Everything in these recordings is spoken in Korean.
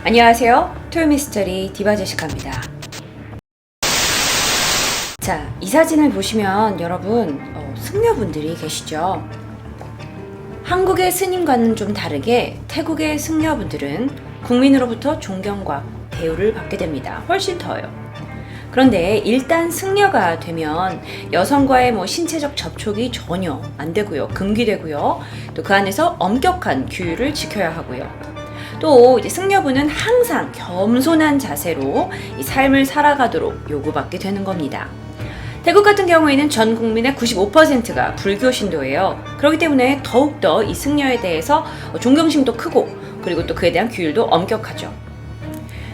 안녕하세요. 토요미스터리 디바제시카입니다. 자, 이 사진을 보시면 여러분 승려분들이 계시죠? 한국의 스님과는 좀 다르게 태국의 승려분들은 국민으로부터 존경과 대우를 받게 됩니다. 훨씬 더요. 그런데 일단 승려가 되면 여성과의 신체적 접촉이 전혀 안 되고요. 금기되고요. 또 그 안에서 엄격한 규율을 지켜야 하고요. 또 이제 승려분은 항상 겸손한 자세로 이 삶을 살아가도록 요구받게 되는 겁니다. 태국 같은 경우에는 전 국민의 95%가 불교 신도예요. 그렇기 때문에 더욱더 이 승려에 대해서 존경심도 크고 그리고 또 그에 대한 규율도 엄격하죠.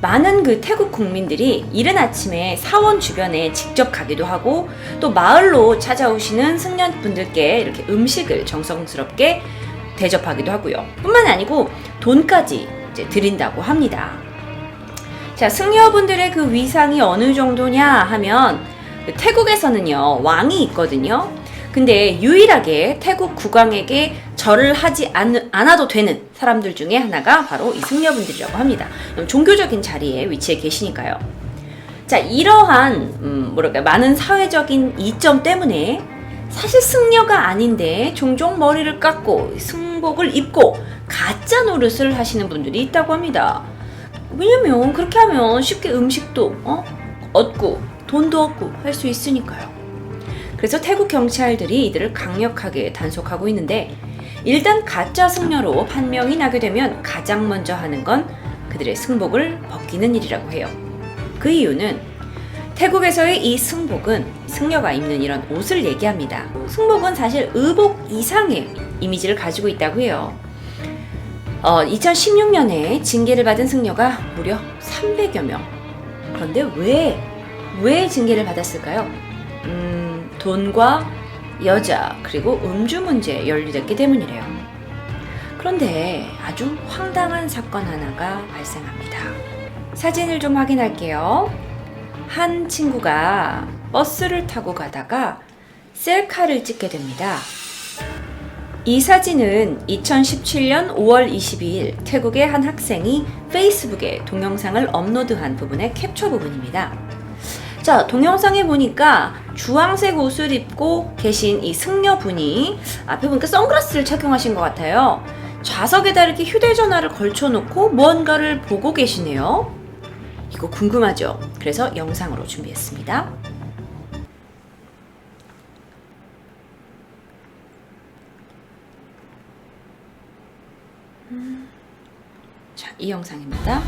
많은 그 태국 국민들이 이른 아침에 사원 주변에 직접 가기도 하고 또 마을로 찾아오시는 승려분들께 이렇게 음식을 정성스럽게 대접하기도 하고요. 뿐만 아니고 돈까지 이제 드린다고 합니다. 자, 승려분들의 그 위상이 어느 정도냐 하면 태국에서는요, 왕이 있거든요. 근데 유일하게 태국 국왕에게 절을 하지 않아도 되는 사람들 중에 하나가 바로 이 승려분들이라고 합니다. 종교적인 자리에 위치해 계시니까요. 자, 이러한 많은 사회적인 이점 때문에 사실 승려가 아닌데 종종 머리를 깎고 승복을 입고 가짜 노릇을 하시는 분들이 있다고 합니다. 왜냐면 그렇게 하면 쉽게 음식도 얻고 돈도 얻고 할 수 있으니까요. 그래서 태국 경찰들이 이들을 강력하게 단속하고 있는데 일단 가짜 승려로 판명이 나게 되면 가장 먼저 하는 건 그들의 승복을 벗기는 일이라고 해요. 그 이유는 태국에서의 이 승복은 승려가 입는 이런 옷을 얘기합니다. 승복은 사실 의복 이상의 이미지를 가지고 있다고 해요. 2016년에 징계를 받은 승려가 무려 300여 명. 그런데 왜 징계를 받았을까요? 돈과 여자 그리고 음주 문제에 연루됐기 때문이래요. 그런데 아주 황당한 사건 하나가 발생합니다. 사진을 좀 확인할게요. 한 친구가 버스를 타고 가다가 셀카를 찍게 됩니다. 이 사진은 2017년 5월 22일 태국의 한 학생이 페이스북에 동영상을 업로드한 부분의 캡처 부분입니다. 자, 동영상에 보니까 주황색 옷을 입고 계신 이 승려분이 앞에 보니까 선글라스를 착용하신 것 같아요. 좌석에다 이렇게 휴대전화를 걸쳐놓고 무언가를 보고 계시네요. 이거 궁금하죠? 그래서 영상으로 준비했습니다. 자, 이 영상입니다.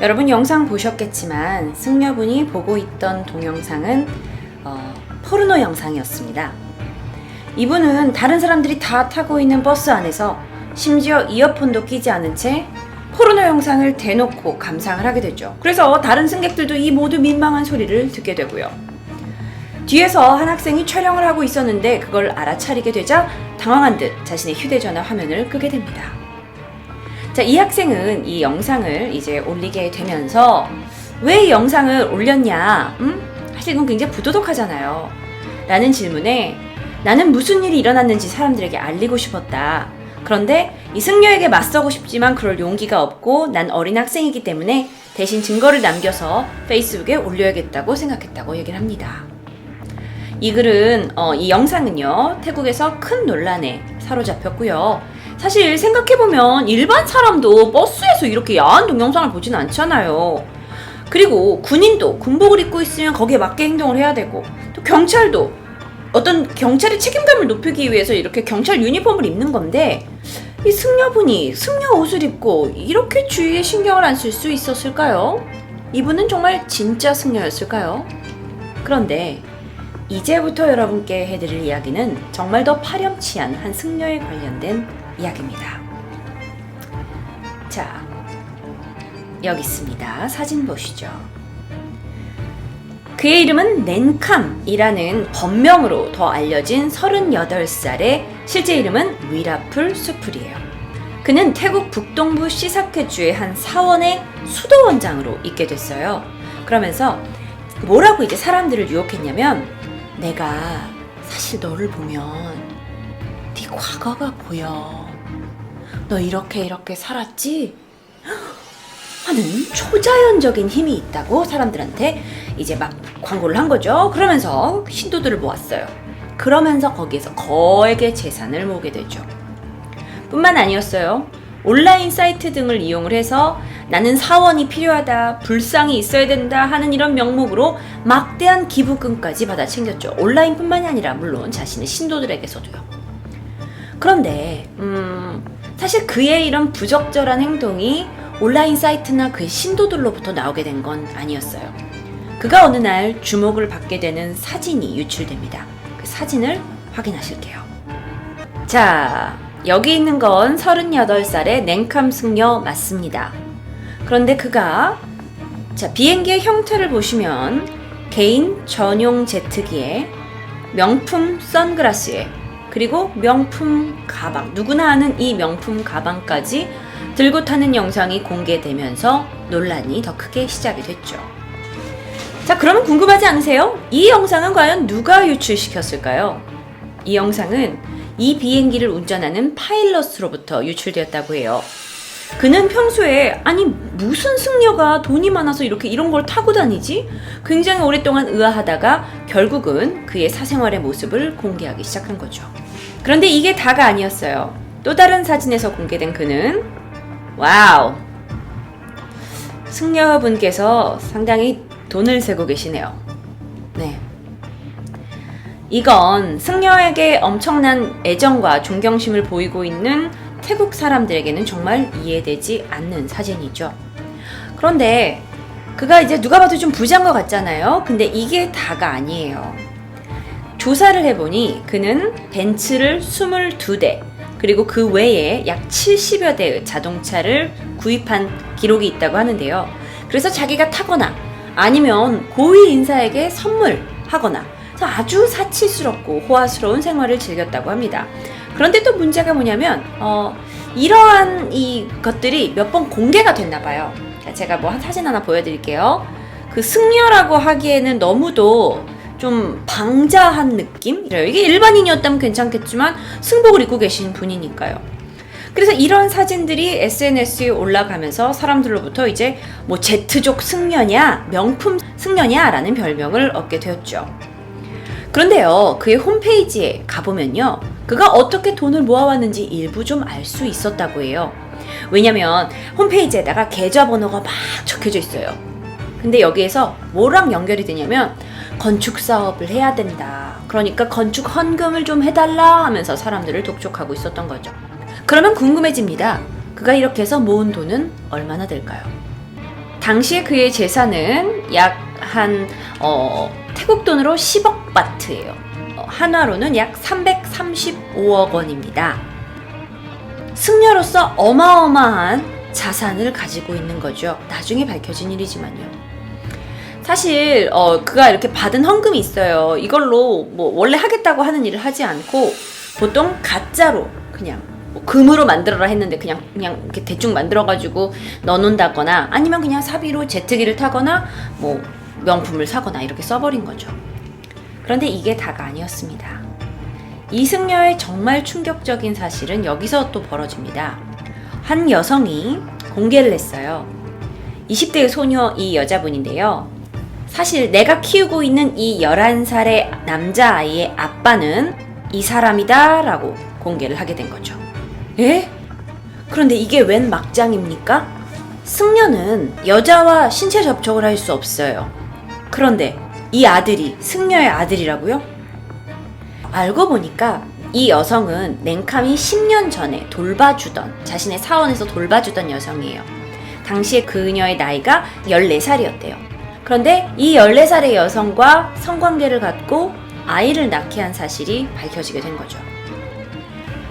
여러분 영상 보셨겠지만 승려분이 보고 있던 동영상은 포르노 영상이었습니다. 이분은 다른 사람들이 다 타고 있는 버스 안에서 심지어 이어폰도 끼지 않은 채 포르노 영상을 대놓고 감상을 하게 되죠. 그래서 다른 승객들도 이 모두 민망한 소리를 듣게 되고요. 뒤에서 한 학생이 촬영을 하고 있었는데 그걸 알아차리게 되자 당황한 듯 자신의 휴대전화 화면을 끄게 됩니다. 자, 이 학생은 이 영상을 이제 올리게 되면서 왜 이 영상을 올렸냐? 사실 이건 굉장히 부도덕하잖아요. 라는 질문에 나는 무슨 일이 일어났는지 사람들에게 알리고 싶었다. 그런데 이 승려에게 맞서고 싶지만 그럴 용기가 없고 난 어린 학생이기 때문에 대신 증거를 남겨서 페이스북에 올려야겠다고 생각했다고 얘기를 합니다. 이 글은 이 영상은요 태국에서 큰 논란에 사로잡혔고요. 사실 생각해보면 일반 사람도 버스에서 이렇게 야한 동영상을 보진 않잖아요. 그리고 군인도 군복을 입고 있으면 거기에 맞게 행동을 해야 되고 또 경찰도 어떤 경찰의 책임감을 높이기 위해서 이렇게 경찰 유니폼을 입는 건데 이 승려분이 승려 옷을 입고 이렇게 주위에 신경을 안 쓸 수 있었을까요? 이분은 정말 진짜 승려였을까요? 그런데 이제부터 여러분께 해드릴 이야기는 정말 더 파렴치한 한 승려에 관련된 이야기입니다. 자, 여기 있습니다. 사진 보시죠. 그의 이름은 넨캄이라는 법명으로 더 알려진 38살의 실제 이름은 위라풀 수풀이에요. 그는 태국 북동부 시사케주의 한 사원의 수도원장으로 있게 됐어요. 그러면서 뭐라고 이제 사람들을 유혹했냐면, 내가 사실 너를 보면 네 과거가 보여. 너 이렇게 살았지? 하는 초자연적인 힘이 있다고 사람들한테 이제 막 광고를 한 거죠. 그러면서 신도들을 모았어요. 그러면서 거기에서 거액의 재산을 모으게 되죠. 뿐만 아니었어요. 온라인 사이트 등을 이용을 해서 나는 사원이 필요하다, 불상이 있어야 된다 하는 이런 명목으로 막대한 기부금까지 받아 챙겼죠. 온라인뿐만이 아니라 물론 자신의 신도들에게서도요. 그런데 사실 그의 이런 부적절한 행동이 온라인 사이트나 그의 신도들로부터 나오게 된 건 아니었어요. 그가 어느 날 주목을 받게 되는 사진이 유출됩니다. 그 사진을 확인하실게요. 자, 여기 있는 건 38살의 넨캄 승려 맞습니다. 그런데 그가 비행기의 형태를 보시면 개인 전용 제트기에 명품 선글라스에 그리고 명품 가방, 누구나 아는 이 명품 가방까지 들고 타는 영상이 공개되면서 논란이 더 크게 시작이 됐죠. 자, 그러면 궁금하지 않으세요? 이 영상은 과연 누가 유출시켰을까요? 이 영상은 이 비행기를 운전하는 파일럿으로부터 유출되었다고 해요. 그는 평소에 아니 무슨 승려가 돈이 많아서 이런 걸 타고 다니지? 굉장히 오랫동안 의아하다가 결국은 그의 사생활의 모습을 공개하기 시작한 거죠. 그런데 이게 다가 아니었어요. 또 다른 사진에서 공개된 그는 와우! 승려분께서 상당히 돈을 세고 계시네요. 네. 이건 승려에게 엄청난 애정과 존경심을 보이고 있는 태국 사람들에게는 정말 이해되지 않는 사진이죠. 그런데 그가 이제 누가 봐도 좀 부자인 것 같잖아요. 근데 이게 다가 아니에요. 조사를 해보니 그는 벤츠를 22대 그리고 그 외에 약 70여 대의 자동차를 구입한 기록이 있다고 하는데요. 그래서 자기가 타거나 아니면 고위 인사에게 선물하거나 아주 사치스럽고 호화스러운 생활을 즐겼다고 합니다. 그런데 또 문제가 뭐냐면 이러한 이 것들이 몇 번 공개가 됐나 봐요. 제가 한 사진 하나 보여드릴게요. 그 승려라고 하기에는 너무도 좀 방자한 느낌? 이게 일반인이었다면 괜찮겠지만 승복을 입고 계신 분이니까요. 그래서 이런 사진들이 SNS에 올라가면서 사람들로부터 이제 제트족 승려냐, 명품 승려냐 라는 별명을 얻게 되었죠. 그런데요, 그의 홈페이지에 가보면요, 그가 어떻게 돈을 모아왔는지 일부 좀 알 수 있었다고 해요. 왜냐면 홈페이지에다가 계좌번호가 막 적혀져 있어요. 근데 여기에서 뭐랑 연결이 되냐면 건축 사업을 해야 된다. 그러니까 건축 헌금을 좀 해달라 하면서 사람들을 독촉하고 있었던 거죠. 그러면 궁금해집니다. 그가 이렇게 해서 모은 돈은 얼마나 될까요? 당시에 그의 재산은 약 태국 돈으로 10억 바트예요. 한화로는 약 335억 원입니다. 승려로서 어마어마한 자산을 가지고 있는 거죠. 나중에 밝혀진 일이지만요. 사실 그가 이렇게 받은 헌금이 있어요. 이걸로 원래 하겠다고 하는 일을 하지 않고 보통 가짜로 그냥 금으로 만들어라 했는데 그냥 이렇게 대충 만들어가지고 넣어놓는다거나 아니면 그냥 사비로 제트기를 타거나 명품을 사거나 이렇게 써버린 거죠. 그런데 이게 다가 아니었습니다. 이 승려의 정말 충격적인 사실은 여기서 또 벌어집니다. 한 여성이 공개를 했어요. 20대의 소녀 이 여자분인데요. 사실 내가 키우고 있는 이 11살의 남자아이의 아빠는 이 사람이다 라고 공개를 하게 된 거죠. 예? 그런데 이게 웬 막장입니까? 승려는 여자와 신체 접촉을 할 수 없어요. 그런데 이 아들이 승려의 아들이라고요? 알고 보니까 이 여성은 넨캄이 10년 전에 자신의 사원에서 돌봐주던 여성이에요. 당시에 그녀의 나이가 14살이었대요. 그런데 이 14살의 여성과 성관계를 갖고 아이를 낳게 한 사실이 밝혀지게 된 거죠.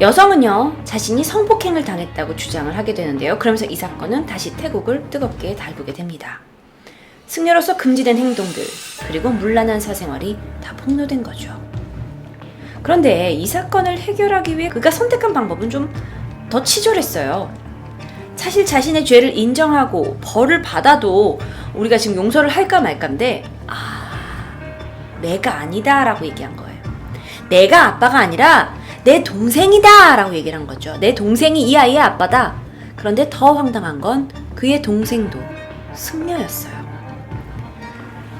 여성은요, 자신이 성폭행을 당했다고 주장을 하게 되는데요. 그러면서 이 사건은 다시 태국을 뜨겁게 달구게 됩니다. 승려로서 금지된 행동들, 그리고 문란한 사생활이 다 폭로된 거죠. 그런데 이 사건을 해결하기 위해 그가 선택한 방법은 좀 더 치졸했어요. 사실 자신의 죄를 인정하고 벌을 받아도 우리가 지금 용서를 할까 말까인데, 내가 아니다 라고 얘기한 거예요. 내가 아빠가 아니라 내 동생이다 라고 얘기를 한 거죠. 내 동생이 이 아이의 아빠다. 그런데 더 황당한 건 그의 동생도 승려였어요.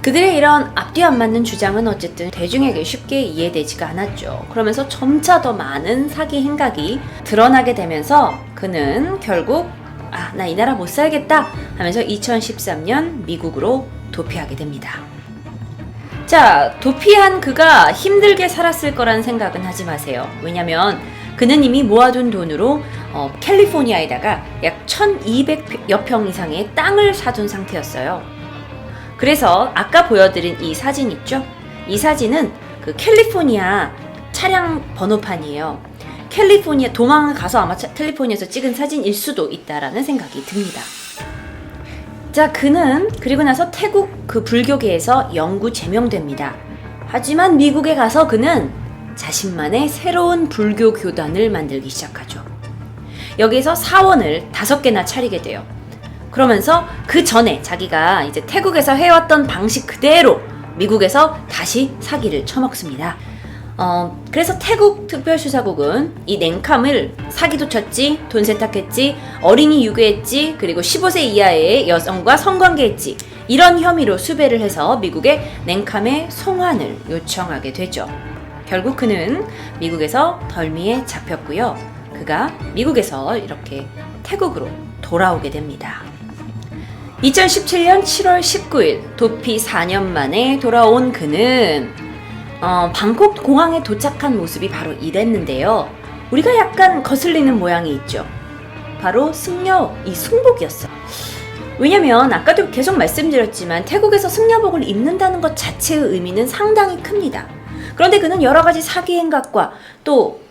그들의 이런 앞뒤 안 맞는 주장은 어쨌든 대중에게 쉽게 이해되지가 않았죠. 그러면서 점차 더 많은 사기 행각이 드러나게 되면서 그는 결국 나 이 나라 못 살겠다 하면서 2013년 미국으로 도피하게 됩니다. 자, 도피한 그가 힘들게 살았을 거란 생각은 하지 마세요. 왜냐면 그는 이미 모아둔 돈으로 캘리포니아에다가 약 1200여 평 이상의 땅을 사둔 상태였어요. 그래서 아까 보여드린 이 사진 있죠? 이 사진은 그 캘리포니아 차량 번호판이에요. 캘리포니아 도망을 가서 아마 캘리포니아에서 찍은 사진일 수도 있다라는 생각이 듭니다. 자, 그는 그리고 나서 태국 그 불교계에서 영구 제명됩니다. 하지만 미국에 가서 그는 자신만의 새로운 불교 교단을 만들기 시작하죠. 여기에서 사원을 5개나 차리게 돼요. 그러면서 그 전에 자기가 이제 태국에서 해왔던 방식 그대로 미국에서 다시 사기를 쳐먹습니다. 그래서 태국 특별수사국은 이 냉캄을 사기도 쳤지, 돈 세탁했지, 어린이 유괴했지, 그리고 15세 이하의 여성과 성관계했지, 이런 혐의로 수배를 해서 미국의 냉캄의 송환을 요청하게 되죠. 결국 그는 미국에서 덜미에 잡혔고요. 그가 미국에서 이렇게 태국으로 돌아오게 됩니다. 2017년 7월 19일 도피 4년 만에 돌아온 그는 방콕 공항에 도착한 모습이 바로 이랬는데요. 우리가 약간 거슬리는 모양이 있죠. 바로 승려 이 승복이었어요. 왜냐면 아까도 계속 말씀드렸지만 태국에서 승려복을 입는다는 것 자체의 의미는 상당히 큽니다. 그런데 그는 여러 가지 사기 행각과 또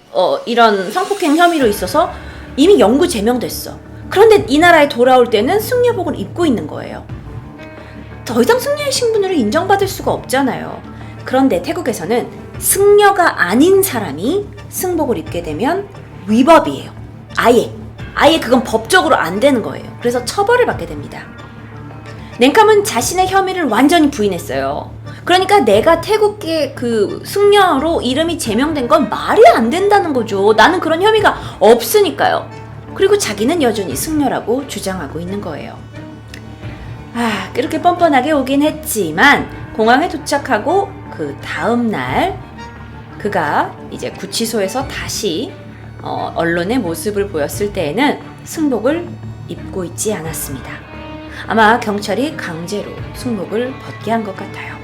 이런 성폭행 혐의로 있어서 이미 영구 제명됐어. 그런데 이 나라에 돌아올 때는 승려복을 입고 있는 거예요. 더 이상 승려의 신분으로 인정받을 수가 없잖아요. 그런데 태국에서는 승려가 아닌 사람이 승복을 입게 되면 위법이에요. 아예 그건 법적으로 안 되는 거예요. 그래서 처벌을 받게 됩니다. 냉캄은 자신의 혐의를 완전히 부인했어요. 그러니까 내가 태국계 그 승려로 이름이 제명된 건 말이 안 된다는 거죠. 나는 그런 혐의가 없으니까요. 그리고 자기는 여전히 승려라고 주장하고 있는 거예요. 그렇게 뻔뻔하게 오긴 했지만 공항에 도착하고 그 다음 날 그가 이제 구치소에서 다시 언론의 모습을 보였을 때에는 승복을 입고 있지 않았습니다. 아마 경찰이 강제로 승복을 벗게 한 것 같아요.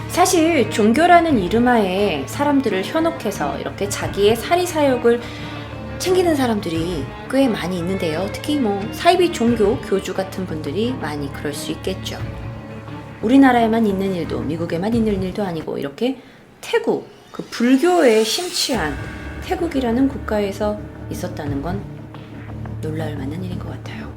사실 종교라는 이름하에 사람들을 현혹해서 이렇게 자기의 사리사욕을 챙기는 사람들이 꽤 많이 있는데요. 특히 사이비 종교 교주 같은 분들이 많이 그럴 수 있겠죠. 우리나라에만 있는 일도 미국에만 있는 일도 아니고 이렇게 태국, 그 불교에 심취한 태국이라는 국가에서 있었다는 건 놀라울 만한 일인 것 같아요.